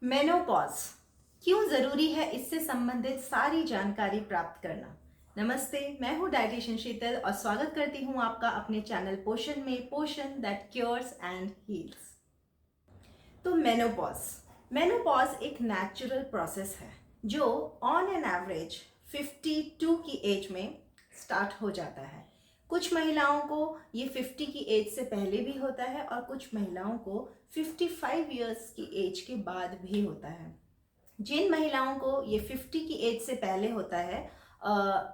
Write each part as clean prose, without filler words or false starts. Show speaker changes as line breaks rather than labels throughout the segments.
Menopause क्यों जरूरी है, इससे संबंधित सारी जानकारी प्राप्त करना। नमस्ते, मैं हूं डाइटिशियन शीतल और स्वागत करती हूं आपका अपने चैनल पोषण में, पोषण दैट क्योर्स एंड हील्स। तो मेनोपॉज एक नेचुरल प्रोसेस है जो ऑन एन एवरेज 52 की एज में स्टार्ट हो जाता है। कुछ महिलाओं को ये 50 की एज से पहले भी होता है और कुछ महिलाओं को 55 इयर्स की एज के बाद भी होता है। जिन महिलाओं को ये 50 की एज से पहले होता है,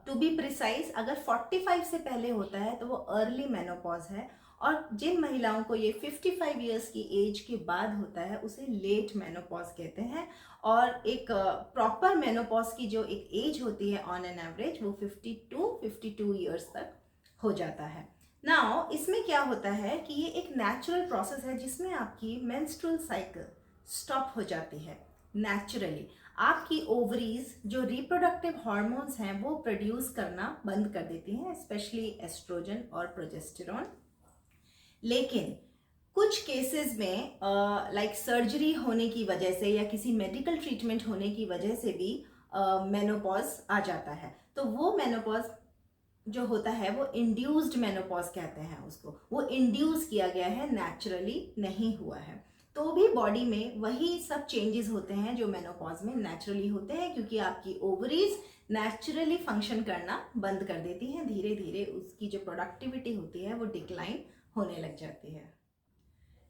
टू बी प्रिसाइज, अगर 45 से पहले होता है तो वो अर्ली मेनोपॉज है, और जिन महिलाओं को ये 55 इयर्स की एज के बाद होता है उसे लेट मेनोपॉज कहते हैं। और एक प्रॉपर मेनोपॉज की जो एक एज होती है ऑन एन एवरेज, वो 52 इयर्स तक हो जाता है। नाउ इसमें क्या होता है कि ये एक नेचुरल प्रोसेस है जिसमें आपकी मेंस्ट्रुअल साइकिल स्टॉप हो जाती है नेचुरली। आपकी ओवरीज जो रिप्रोडक्टिव हार्मोन्स हैं वो प्रोड्यूस करना बंद कर देती हैं, स्पेशली एस्ट्रोजन और प्रोजेस्टेरॉन। लेकिन कुछ केसेस में लाइक सर्जरी होने की वजह से या किसी मेडिकल ट्रीटमेंट होने की वजह से भी मेनोपॉज आ जाता है। तो वो मेनोपॉज जो होता है वो इंड्यूस्ड मेनोपॉज कहते हैं उसको। वो इंड्यूस किया गया है, नेचुरली नहीं हुआ है। तो भी बॉडी में वही सब चेंजेस होते हैं जो मेनोपॉज में नेचुरली होते हैं, क्योंकि आपकी ओवरीज नेचुरली फंक्शन करना बंद कर देती हैं। धीरे धीरे उसकी जो प्रोडक्टिविटी होती है वो डिक्लाइन होने लग जाती है।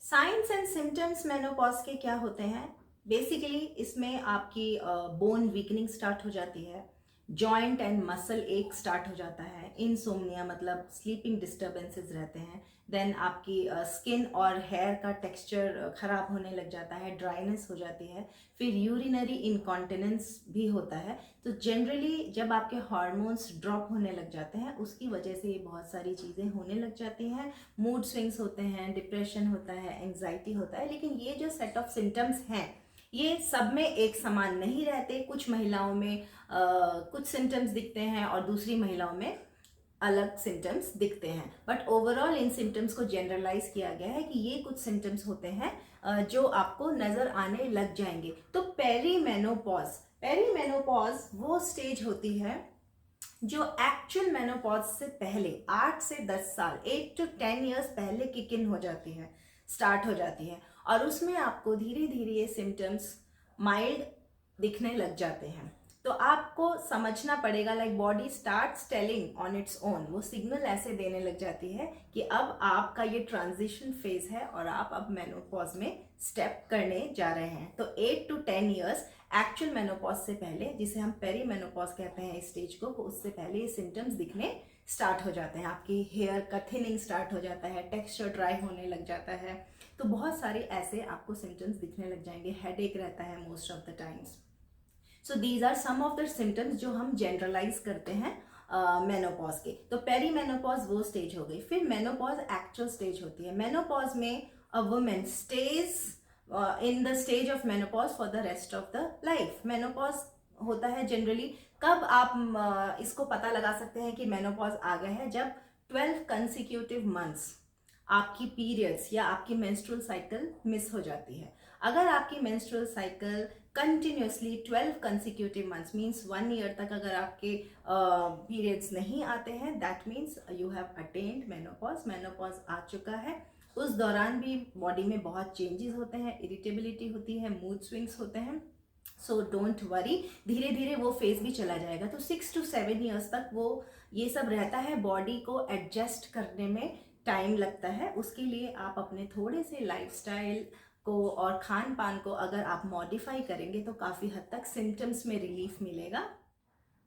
साइंस एंड सिम्टम्स मेनोपॉज के क्या होते हैं? बेसिकली इसमें आपकी बोन वीकनिंग स्टार्ट हो जाती है, जॉइंट एंड मसल एक स्टार्ट हो जाता है, इनसोम्निया मतलब स्लीपिंग डिस्टर्बेंसेस रहते हैं, देन आपकी स्किन और हेयर का टेक्सचर खराब होने लग जाता है, ड्राइनेस हो जाती है, फिर यूरिनरी इनकॉन्टिनेंस भी होता है। तो जनरली जब आपके हार्मोन्स ड्रॉप होने लग जाते हैं उसकी वजह से ये बहुत सारी चीज़ें होने लग जाती हैं। मूड स्विंग्स होते हैं, डिप्रेशन होता है, एंग्जाइटी होता है। लेकिन ये जो सेट ऑफ सिम्टम्स हैं ये सब में एक समान नहीं रहते। कुछ महिलाओं में कुछ सिम्टम्स दिखते हैं और दूसरी महिलाओं में अलग सिम्टम्स दिखते हैं, बट ओवरऑल इन सिम्टम्स को जनरलाइज किया गया है कि ये कुछ सिम्टम्स होते हैं जो आपको नजर आने लग जाएंगे। तो पेरीमेनोपॉज वो स्टेज होती है जो एक्चुअल मेनोपॉज से पहले 8 से 10 साल, 8 to 10 इयर्स पहले किक इन हो जाती है, स्टार्ट हो जाती है। और उसमें आपको धीरे धीरे ये सिम्टम्स माइल्ड दिखने लग जाते हैं। तो आपको समझना पड़ेगा, like body starts telling on its own, वो सिग्नल ऐसे देने लग जाती है कि अब आपका ये ट्रांजिशन फेज है और आप अब मेनोपॉज में स्टेप करने जा रहे हैं। तो 8 to 10 इयर्स एक्चुअल मेनोपॉज से पहले, जिसे हम पेरीमेनोपॉज कहते हैं इस स्टेज को, उससे पहले ये सिम्टम्स दिखने स्टार्ट हो जाते हैं। आपकी हेयर का थिनिंग स्टार्ट हो जाता है, टेक्सचर ड्राई होने लग जाता है। तो बहुत सारे ऐसे आपको सिम्टम्स दिखने लग जाएंगे। हेडेक रहता है most of the times. So these are some of the symptoms जो हम जनरलाइज करते हैं मेनोपॉज के। तो पेरीमेनोपॉज वो स्टेज हो गई। फिर मेनोपॉज एक्चुअल स्टेज होती है। मेनोपॉज में a women stage in the stage of menopause for the rest of the life. Menopause होता है जनरली कब आप इसको पता लगा सकते हैं कि मेनोपॉज आ गया है, जब 12 कंसिक्यूटिव मंथ्स आपकी पीरियड्स या आपकी मेंस्ट्रुअल साइकिल मिस हो जाती है। अगर आपकी menstrual cycle continuously 12 consecutive months means 1 year तक अगर आपके पीरियड्स नहीं आते हैं, that means you have attend menopause, menopause आ चुका है। उस दौरान भी बॉडी में बहुत चेंजेस होते हैं, इरिटेबिलिटी होती है, मूड स्विंग्स होते हैं। सो डोंट वरी, धीरे धीरे वो फेज भी चला जाएगा। तो 6 to 7 ईयर्स तक वो ये सब रहता है। बॉडी को एडजस्ट करने में टाइम लगता है। उसके लिए आप अपने थोड़े से लाइफस्टाइल को और खान पान को अगर आप मॉडिफाई करेंगे तो काफ़ी हद तक सिम्टम्स में रिलीफ मिलेगा।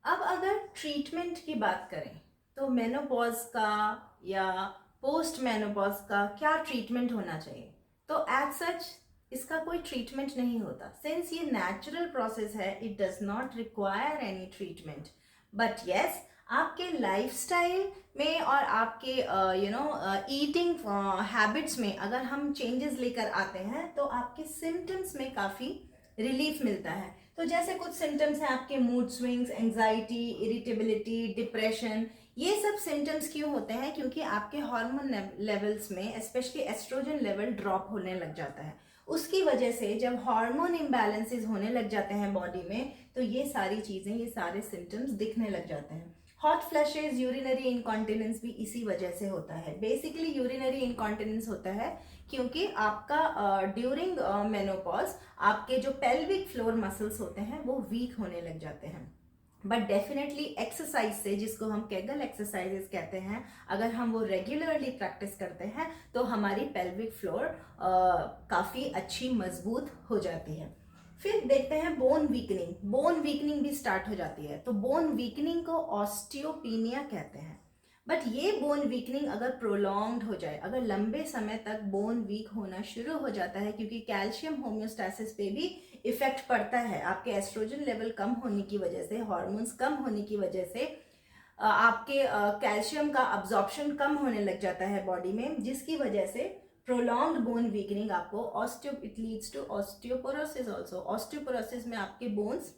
अब अगर ट्रीटमेंट की बात करें तो मेनोपॉज का या पोस्ट मेनोपॉज का क्या ट्रीटमेंट होना चाहिए? तो एज सच इसका कोई ट्रीटमेंट नहीं होता। सिंस ये नेचुरल प्रोसेस है, it does not require any treatment. But yes, आपके लाइफस्टाइल में और आपके ईटिंग हैबिट्स में अगर हम चेंजेस लेकर आते हैं तो आपके सिम्टम्स में काफ़ी रिलीफ मिलता है। तो जैसे कुछ सिम्टम्स हैं आपके mood swings, anxiety, irritability, depression. ये सब सिम्टम्स क्यों होते हैं? क्योंकि आपके हार्मोन लेवल्स में स्पेशली एस्ट्रोजन लेवल ड्रॉप होने लग जाता है। उसकी वजह से जब हार्मोन इम्बैलेंसेस होने लग जाते हैं बॉडी में, तो ये सारी चीज़ें, ये सारे सिम्टम्स दिखने लग जाते हैं। हॉट फ्लैशेज, यूरिनरी इनकॉन्टिनेंस भी इसी वजह से होता है। बेसिकली यूरिनरी इनकॉन्टिनेंस होता है क्योंकि आपका ड्यूरिंग मेनोपॉज आपके जो पेल्विक फ्लोर मसल्स होते हैं वो वीक होने लग जाते हैं। बट डेफिनेटली एक्सरसाइज से, जिसको हम केगल एक्सरसाइजेस कहते हैं, अगर हम वो रेगुलरली प्रैक्टिस करते हैं तो हमारी पेल्विक फ्लोर काफ़ी अच्छी मजबूत हो जाती है। फिर देखते हैं बोन वीकनिंग। बोन वीकनिंग भी स्टार्ट हो जाती है। तो बोन वीकनिंग को ऑस्टियोपीनिया कहते हैं। बट ये बोन वीकनिंग अगर प्रोलॉन्ग्ड हो जाए, अगर लंबे समय तक बोन वीक होना शुरू हो जाता है, क्योंकि कैल्शियम होम्योस्टैसिस पे भी इफेक्ट पड़ता है। आपके एस्ट्रोजन लेवल कम होने की वजह से, हार्मोन्स कम होने की वजह से आपके कैल्शियम का अब्जॉर्प्शन कम होने लग जाता है बॉडी में, जिसकी वजह से प्रोलॉन्ग्ड बोन वीकनिंग आपको it leads to osteoporosis also. Osteoporosis में आपके बोन्स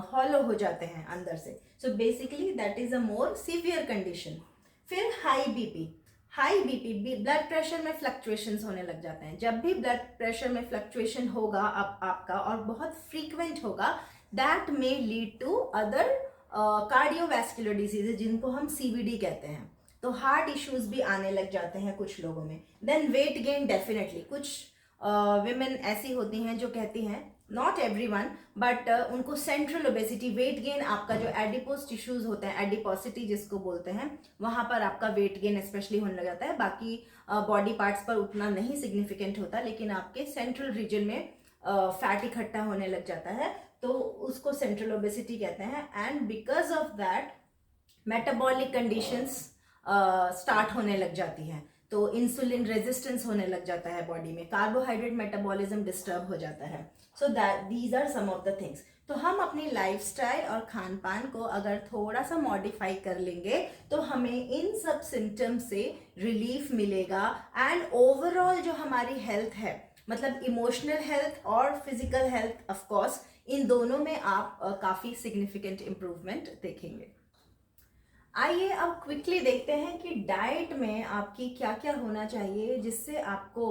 हॉलो हो जाते हैं अंदर से। So basically that is a more severe condition. फिर हाई बीपी, ब्लड प्रेशर में फ्लक्चुएशंस होने लग जाते हैं। जब भी ब्लड प्रेशर में फ्लक्चुएशन होगा आपका और बहुत फ्रीक्वेंट होगा, that may lead to other cardiovascular diseases, जिनको हम सीवीडी कहते हैं। तो हार्ट इश्यूज भी आने लग जाते हैं कुछ लोगों में। देन वेट गेन, डेफिनेटली कुछ विमेन ऐसी होती हैं जो कहती हैं, नॉट एवरीवन, बट उनको सेंट्रल ओबेसिटी, वेट गेन, आपका जो एडिपोज टिश्यूज होते हैं, एडिपोसिटी जिसको बोलते हैं, वहां पर आपका वेट गेन स्पेशली होने लग जाता है। बाकी बॉडी पार्ट्स पर उतना नहीं सिग्निफिकेंट होता, लेकिन आपके सेंट्रल रीजन में फैट इकट्ठा होने लग जाता है, तो उसको सेंट्रल ओबेसिटी कहते हैं। And because of that metabolic conditions start होने लग जाती हैं। तो इंसुलिन रेजिस्टेंस होने लग जाता है बॉडी में, कार्बोहाइड्रेट मेटाबॉलिज्म डिस्टर्ब हो जाता है। So that these are some of the things. तो हम अपनी लाइफस्टाइल और खान पान को अगर थोड़ा सा मॉडिफाई कर लेंगे तो हमें इन सब सिम्टम्स से रिलीफ मिलेगा। एंड ओवरऑल जो हमारी हेल्थ है, मतलब इमोशनल हेल्थ और physical health, of course in दोनों में आप काफ़ी सिग्निफिकेंट इम्प्रूवमेंट देखेंगे। आइए अब क्विकली देखते हैं कि डाइट में आपकी क्या क्या होना चाहिए जिससे आपको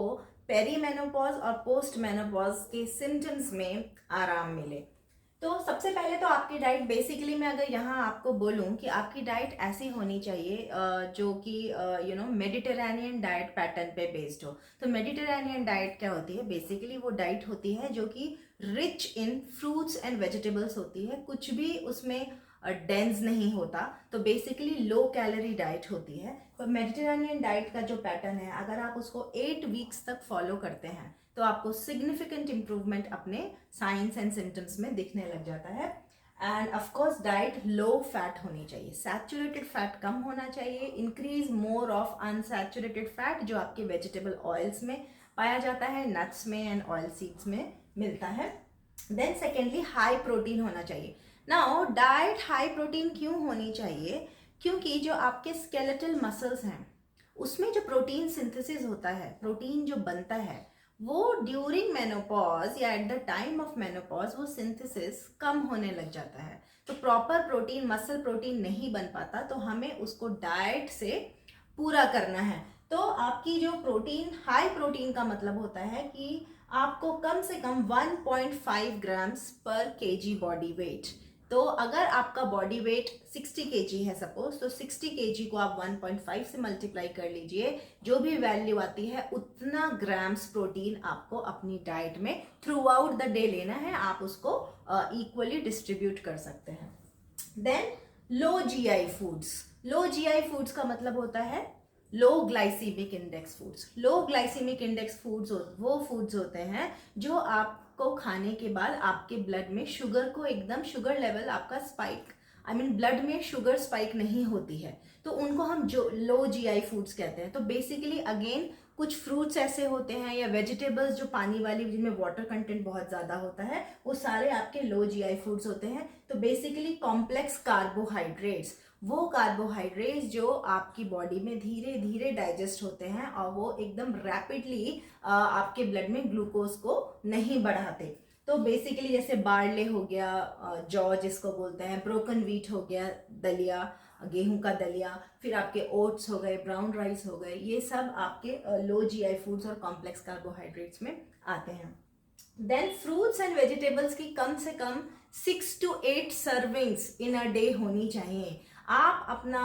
पेरीमेनोपॉज और पोस्ट मेनोपॉज के सिम्टम्स में आराम मिले। तो सबसे पहले तो आपकी डाइट, बेसिकली मैं अगर यहाँ आपको बोलूँ कि आपकी डाइट ऐसी होनी चाहिए जो कि मेडिटेरेनियन डाइट पैटर्न पे बेस्ड हो। तो मेडिटेरेनियन डाइट क्या होती है? बेसिकली वो डाइट होती है जो कि rich in fruits and vegetables होती है, कुछ भी उसमें डेंस नहीं होता। तो बेसिकली लो कैलोरी डाइट होती है। तो मेडिटेरेनियन डाइट का जो पैटर्न है, अगर आप उसको 8 वीक्स तक फॉलो करते हैं तो आपको सिग्निफिकेंट इम्प्रूवमेंट अपने साइंस एंड सिम्टम्स में दिखने लग जाता है। End of course diet low fat होनी चाहिए, सैचुरेटेड फैट कम होना चाहिए, increase more of unsaturated fat जो आपके वेजिटेबल ऑयल्स में पाया जाता है, नट्स में एंड ऑयल सीड्स में मिलता है। देन सेकेंडली हाई प्रोटीन होना चाहिए। नाउ डाइट हाई प्रोटीन क्यों होनी चाहिए? क्योंकि जो आपके स्केलेटल मसल्स हैं उसमें जो प्रोटीन सिंथेसिस होता है, प्रोटीन जो बनता है, वो ड्यूरिंग मेनोपॉज या at the time of menopause वो सिंथेसिस कम होने लग जाता है। तो प्रॉपर प्रोटीन, मसल प्रोटीन नहीं बन पाता, तो हमें उसको डाइट से पूरा करना है। तो आपकी जो प्रोटीन, हाई प्रोटीन का मतलब होता है कि आपको कम से कम 1.5 ग्राम्स पर केजी बॉडी वेट। तो अगर आपका बॉडी वेट 60 केजी है सपोज, तो 60 केजी को आप 1.5 से मल्टीप्लाई कर लीजिए, जो भी वैल्यू आती है उतना ग्राम्स प्रोटीन आपको अपनी डाइट में थ्रू आउट द डे लेना है। आप उसको इक्वली डिस्ट्रीब्यूट कर सकते हैं। Then low GI foods. Low GI foods का मतलब होता है low glycemic index foods. Low glycemic index foods वो फूड्स होते हैं जो आपको खाने के बाद आपके ब्लड में शुगर को एकदम, शुगर लेवल आपका स्पाइक, ब्लड में शुगर स्पाइक नहीं होती है, तो उनको हम जो लो जीआई फूड्स कहते हैं। तो बेसिकली अगेन कुछ फ्रूट्स ऐसे होते हैं या वेजिटेबल्स जो पानी वाली, जिनमें वाटर कंटेंट बहुत ज़्यादा होता है, वो सारे आपके लो जीआई फूड्स होते हैं। तो बेसिकली कॉम्प्लेक्स कार्बोहाइड्रेट्स, वो कार्बोहाइड्रेट्स जो आपकी बॉडी में धीरे धीरे डाइजेस्ट होते हैं और वो एकदम रैपिडली आपके ब्लड में ग्लूकोज को नहीं बढ़ाते। तो बेसिकली जैसे बार्ले हो गया, जौ जिसको बोलते हैं, ब्रोकन व्हीट हो गया, दलिया, गेहूं का दलिया, फिर आपके ओट्स हो गए, ब्राउन राइस हो गए, ये सब आपके लो जीआई फूड्स और कॉम्प्लेक्स कार्बोहाइड्रेट्स में आते हैं। देन फ्रूट्स एंड वेजिटेबल्स की कम से कम 6 to 8 servings in a day होनी चाहिए। आप अपना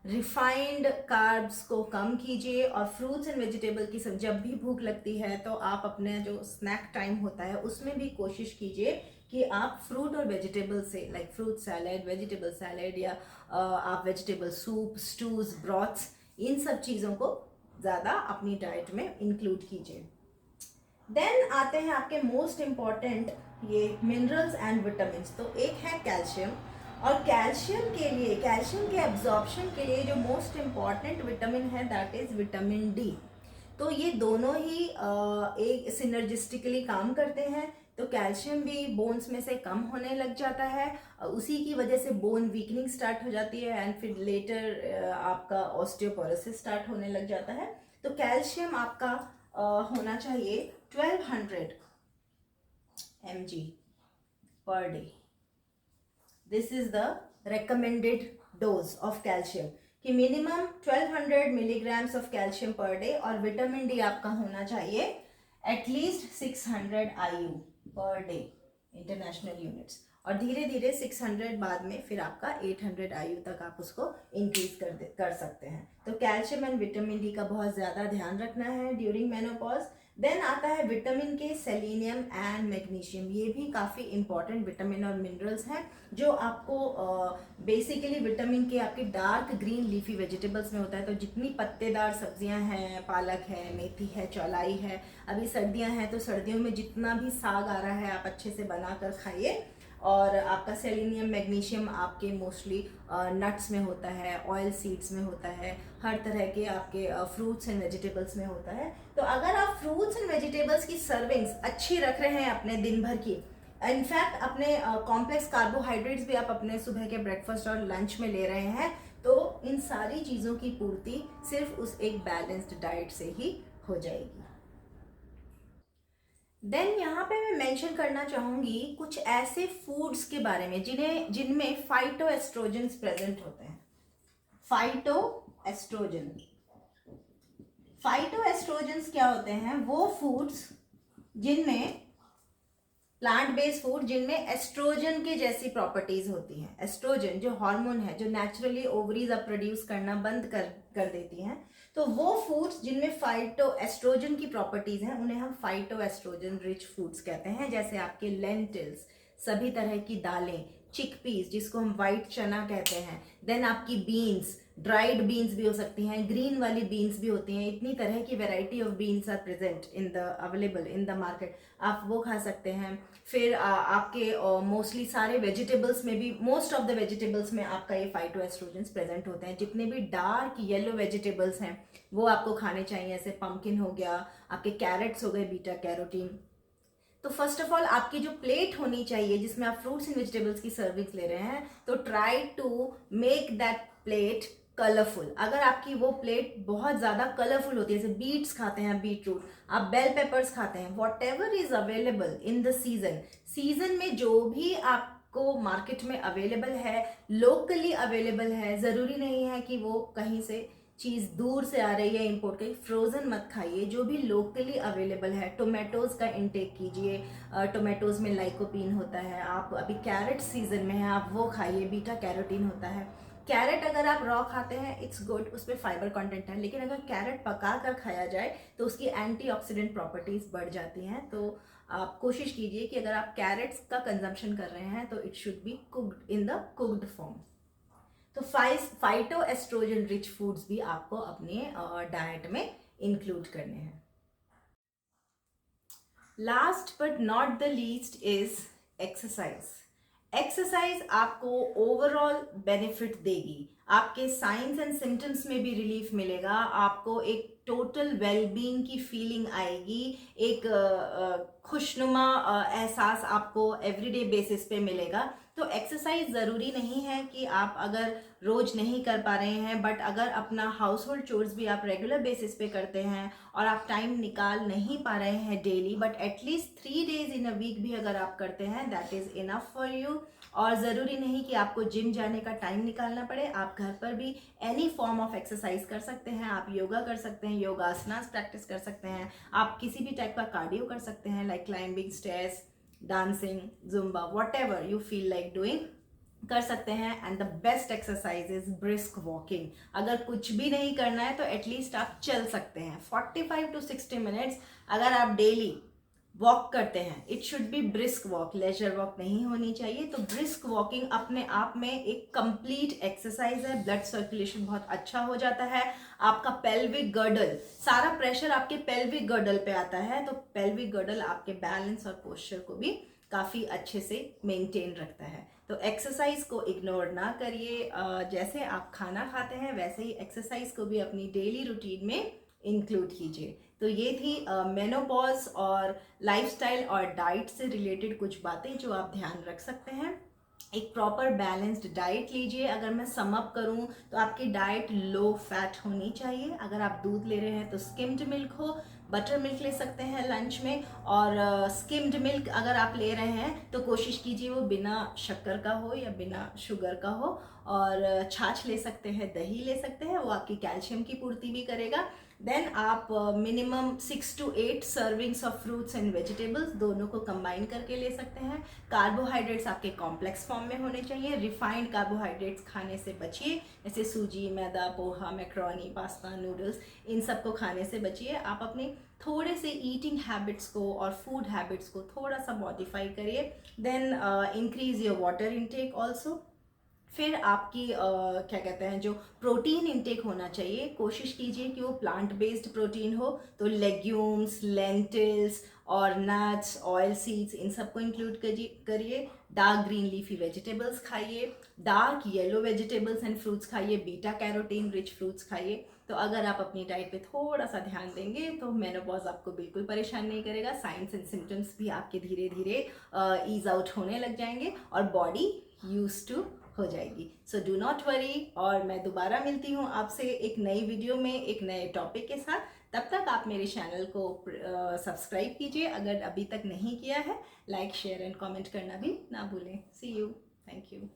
रिफाइंड कार्ब्स को कम कीजिए और फ्रूट्स एंड वेजिटेबल की सब जब भी भूख लगती है तो आप अपने जो स्नैक टाइम होता है उसमें भी कोशिश कीजिए कि आप फ्रूट और वेजिटेबल से like fruit salad, vegetable salad या आप वेजिटेबल सूप, स्टूज, ब्रॉथ्स, इन सब चीज़ों को ज़्यादा अपनी डाइट में इंक्लूड कीजिए। देन आते हैं आपके मोस्ट इम्पॉर्टेंट ये मिनरल्स एंड विटामिन। तो एक है कैल्शियम, और कैल्शियम के लिए, कैल्शियम के एब्जॉर्प्शन के लिए जो मोस्ट इम्पॉर्टेंट विटामिन है दैट इज विटामिन डी। तो ये दोनों ही एक सिनर्जिस्टिकली काम करते हैं। तो कैल्शियम भी बोन्स में से कम होने लग जाता है, उसी की वजह से बोन वीकनिंग स्टार्ट हो जाती है एंड फिर लेटर आपका ऑस्टियोपोरोसिस स्टार्ट होने लग जाता है। तो कैल्शियम आपका होना चाहिए 1200 mg per day। This is the recommended dose of calcium कि minimum 1200 milligrams of calcium per day, और विटामिन डी आपका होना चाहिए at least 600 IU per day international units, और धीरे धीरे 600 बाद में फिर आपका 800 IU तक आप उसको इंक्रीज कर सकते हैं। तो कैल्शियम एंड विटामिन डी का बहुत ज़्यादा ध्यान रखना है ड्यूरिंग मेनोपॉज। देन आता है विटामिन के, सेलेनियम एंड मैग्नीशियम। ये भी काफ़ी इंपॉर्टेंट विटामिन और मिनरल्स हैं जो आपको बेसिकली विटामिन के आपके डार्क ग्रीन लीफी वेजिटेबल्स में होता है। तो जितनी पत्तेदार सब्जियां हैं, पालक है, मेथी है, चौलाई है, अभी सर्दियां हैं तो सर्दियों में जितना भी साग आ रहा है आप अच्छे से बना कर खाइए। और आपका सेलेनियम, मैग्नीशियम आपके मोस्टली नट्स में होता है, ऑयल सीड्स में होता है, हर तरह के आपके फ्रूट्स एंड वेजिटेबल्स में होता है। तो अगर आप फ्रूट्स एंड वेजिटेबल्स की सर्विंग्स अच्छी रख रहे हैं अपने दिन भर की, इनफैक्ट अपने कॉम्प्लेक्स कार्बोहाइड्रेट्स भी आप अपने सुबह के ब्रेकफास्ट और लंच में ले रहे हैं, तो इन सारी चीज़ों की पूर्ति सिर्फ उस एक बैलेंस्ड डाइट से ही हो जाएगी। देन यहाँ पे मैं मेंशन करना चाहूँगी कुछ ऐसे फूड्स के बारे में जिनमें फाइटो एस्ट्रोजन प्रेजेंट होते हैं। फाइटो एस्ट्रोजन क्या होते हैं? वो फूड्स जिनमें प्लांट बेस्ड फूड जिनमें एस्ट्रोजन के जैसी प्रॉपर्टीज होती हैं। एस्ट्रोजन जो हार्मोन है, जो नेचुरली ओवरीज अब प्रोड्यूस करना बंद कर देती हैं, तो वो फूड्स जिनमें फाइटो एस्ट्रोजन की प्रॉपर्टीज हैं उन्हें हम फाइटो एस्ट्रोजन रिच फूड्स कहते हैं। जैसे आपके लेंटिल्स, सभी तरह की दालें, चिकपीस जिसको हम वाइट चना कहते हैं, देन आपकी बीन्स, ड्राइड बीन्स भी हो सकती हैं, ग्रीन वाली बीन्स भी होती हैं। इतनी तरह की variety of beans are present in the available in the market, आप वो खा सकते हैं। फिर आपके मोस्टली सारे वेजिटेबल्स में भी, मोस्ट ऑफ द वेजिटेबल्स में आपका ये फाइटो एस्ट्रोजन्स प्रेजेंट होते हैं। जितने भी डार्क येलो वेजिटेबल्स हैं वो आपको खाने चाहिए, जैसे पम्पकिन हो गया, आपके कैरेट्स हो गए, बीटा कैरोटीन। तो फर्स्ट ऑफ ऑल आपकी जो प्लेट होनी चाहिए जिसमें आप फ्रूट्स एंड वेजिटेबल्स की सर्विंग्स ले रहे हैं, तो try to make that plate colourful. अगर आपकी वो प्लेट बहुत ज़्यादा कलरफुल होती है, जैसे बीट्स खाते हैं, बीटरूट, आप बेल पेपर्स खाते हैं, what ever is available in the season में जो भी आपको मार्केट में अवेलेबल है, लोकली अवेलेबल है, ज़रूरी नहीं है कि वो कहीं से चीज़ दूर से आ रही है इम्पोर्ट की, फ्रोज़न मत खाइए, जो भी लोकली अवेलेबल है। टोमेटोज़ का इंटेक कीजिए, टोमेटोज़ में लाइकोपीन होता है। आप अभी कैरेट सीजन में है, आप वो खाइए, बीटा कैरोटीन होता है। कैरेट अगर आप रॉ खाते हैं इट्स गुड, उसमें फाइबर कंटेंट है, लेकिन अगर कैरेट पका कर खाया जाए तो उसकी एंटीऑक्सीडेंट प्रॉपर्टीज़ बढ़ जाती हैं। तो आप कोशिश कीजिए कि अगर आप कैरेट्स का कंजम्पशन कर रहे हैं तो it should be cooked in the cooked form. तो फाइटो एस्ट्रोजन रिच फूड्स भी आपको अपने डाइट में इंक्लूड करने हैं। Last but not the least is exercise. Exercise आपको ओवरऑल बेनिफिट देगी, आपके साइंस एंड सिम्टम्स में भी रिलीफ मिलेगा, आपको एक टोटल वेलबींग की फीलिंग आएगी, एक खुशनुमा एहसास आपको एवरीडे बेसिस पे मिलेगा। तो एक्सरसाइज ज़रूरी नहीं है कि आप अगर रोज नहीं कर पा रहे हैं, बट अगर अपना हाउस होल्ड चोर्स भी आप रेगुलर बेसिस पे करते हैं और आप टाइम निकाल नहीं पा रहे हैं daily, but at least 3 days in a week भी अगर आप करते हैं, that is enough for you. और ज़रूरी नहीं कि आपको जिम जाने का टाइम निकालना पड़े, आप घर पर भी एनी फॉर्म ऑफ एक्सरसाइज कर सकते हैं। आप योगा कर सकते हैं, योगासनास प्रैक्टिस कर सकते हैं, आप किसी भी टाइप का कार्डियो कर सकते हैं, like climbing stairs, dancing, Zumba, what ever you feel like doing कर सकते हैं। And the best exercise is brisk walking. अगर कुछ भी नहीं करना है तो एटलीस्ट आप चल सकते हैं 45 to 60 मिनट्स। अगर आप डेली वॉक करते हैं, it should be brisk walk, leisure walk नहीं होनी चाहिए। तो ब्रिस्क वॉकिंग अपने आप में एक कंप्लीट एक्सरसाइज है। ब्लड सर्कुलेशन बहुत अच्छा हो जाता है, आपका पेल्विक गर्डल, सारा प्रेशर आपके पेल्विक गर्डल पे आता है, तो पेल्विक गर्डल आपके बैलेंस और पोस्चर को भी काफ़ी अच्छे से मेंटेन रखता है। तो एक्सरसाइज को इग्नोर ना करिए। जैसे आप खाना खाते हैं वैसे ही एक्सरसाइज को भी अपनी डेली रूटीन में इंक्लूड कीजिए। तो ये थी मेनोपॉज और लाइफस्टाइल और डाइट से रिलेटेड कुछ बातें जो आप ध्यान रख सकते हैं। एक प्रॉपर बैलेंस्ड डाइट लीजिए। अगर मैं सम अप करूं तो आपकी डाइट लो फैट होनी चाहिए। अगर आप दूध ले रहे हैं तो स्किम्ड मिल्क हो, बटर मिल्क ले सकते हैं लंच में, और स्किम्ड मिल्क अगर आप ले रहे हैं तो कोशिश कीजिए वो बिना शक्कर का हो या बिना शुगर का हो। और छाछ ले सकते हैं, दही ले सकते हैं, वो आपकी कैल्शियम की पूर्ति भी करेगा। देन आप minimum 6 to 8 servings of fruits and vegetables दोनों को कंबाइन करके ले सकते हैं। कार्बोहाइड्रेट्स आपके कॉम्प्लेक्स फॉर्म में होने चाहिए। रिफाइंड कार्बोहाइड्रेट्स खाने से बचिए, जैसे सूजी, मैदा, पोहा, मैक्रोनी, पास्ता, नूडल्स, इन सब को खाने से बचिए। आप अपने थोड़े से ईटिंग हैबिट्स को और फूड हैबिट्स को थोड़ा सा मॉडिफाई करिए। Then increase your water intake also. फिर आपकी क्या कहते हैं, जो प्रोटीन इनटेक होना चाहिए, कोशिश कीजिए कि वो प्लांट बेस्ड प्रोटीन हो। तो लेग्यूम्स, लेंटिल्स और नट्स, ऑयल सीड्स, इन सबको इंक्लूड करिए। डार्क ग्रीन लीफी वेजिटेबल्स खाइए, dark yellow vegetables and fruits खाइए, बीटा कैरोटीन रिच फ्रूट्स खाइए। तो अगर आप अपनी डाइट पे थोड़ा सा ध्यान देंगे तो मेनोपॉज आपको बिल्कुल परेशान नहीं करेगा। साइंस एंड सिम्टम्स भी आपके धीरे धीरे ईज आउट होने लग जाएंगे और बॉडी यूज टू हो जाएगी। So do not worry. और मैं दोबारा मिलती हूँ आपसे एक नई वीडियो में एक नए टॉपिक के साथ। तब तक आप मेरे चैनल को सब्सक्राइब कीजिए अगर अभी तक नहीं किया है। लाइक, शेयर एंड कमेंट करना भी ना भूलें। सी यू। Thank you.